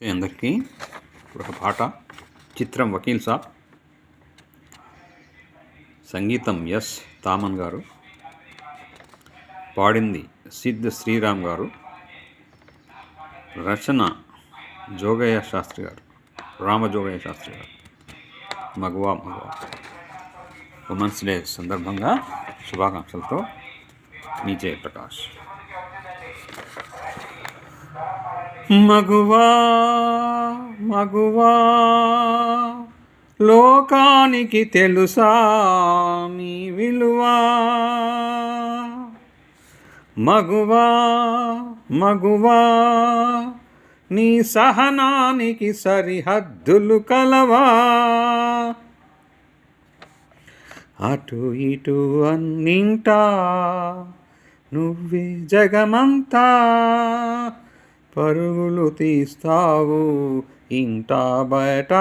అందరికీ ఒక పాట. చిత్రం వకీల్ సాబ్, సంగీతం ఎస్ తామన్ గారు, పాడింది సిద్ శ్రీరామ్ గారు, రచన జోగయ్య శాస్త్రి గారు, రామజోగయ్య శాస్త్రి గారు. మగువా మగువా ఉమెన్స్ డే సందర్భంగా శుభాకాంక్షలతో మీ జయప్రకాష్. మగువా మగువా లోకానికి తెలుసా నీ విలువా, మగువా మగువా నీ సహనానికి సరిహద్దులు కలవా, అటు ఇటు అన్నింటా నువ్వే జగమంతా, పరుగులు తీస్తావు ఇంటా బయట,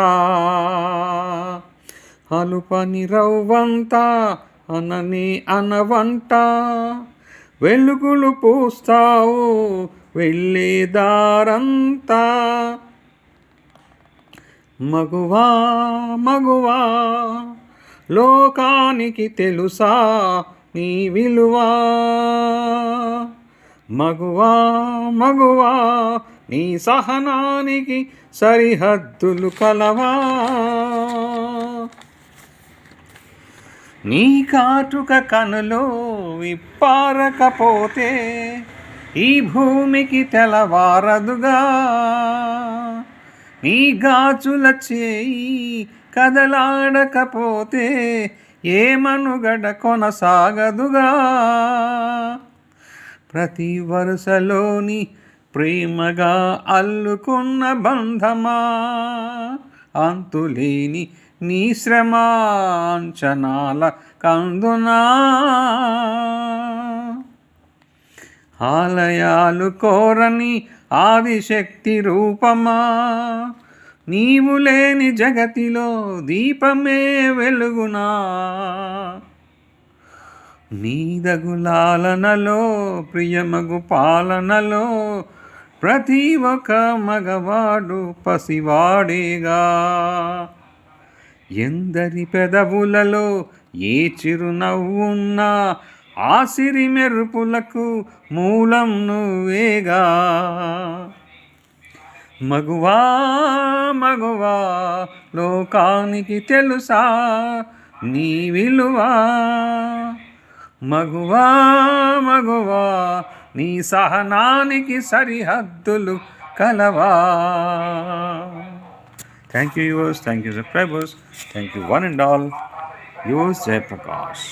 అలుపని రవ్వంతా అనని అనవంట, వెలుగులు పూస్తావు వెళ్ళే దారంతా, మగువా మగువా లోకానికి తెలుసా నీ విలువా, మగువా మగువా నీ సహనానికి సరిహద్దులు కలవా, నీ కాటుక కనులో విప్పారకపోతే ఈ భూమికి తెలవారదుగా, నీ గాజుల చేయి కదలాడకపోతే ఏ మనుగడ కొనసాగదుగా, ప్రతి వరుసలోని ప్రేమగా అల్లుకున్న బంధమా, అంతులేని నీ శ్రమాంచనాల కందునా, ఆలయాలు కోరని ఆదిశక్తి రూపమా, నీవు లేని జగతిలో దీపమే వెలుగునా, నీదగులాలనలో ప్రియమగు పాలనలో ప్రతి ఒక్క మగవాడు పసివాడేగా, ఎందరి పెదవులలో ఏ చిరునవ్వున్నా ఆ సిరి మెరుపులకు మూలం నువ్వేగా, మగువా మగువా లోకానికి తెలుసా నీ విలువా, మగువా మగువా నీ సహనానికి సరిహద్దులు కలవా. Thank you yours, thank you subscribers, thank you one and all. Yours Jayaprakash.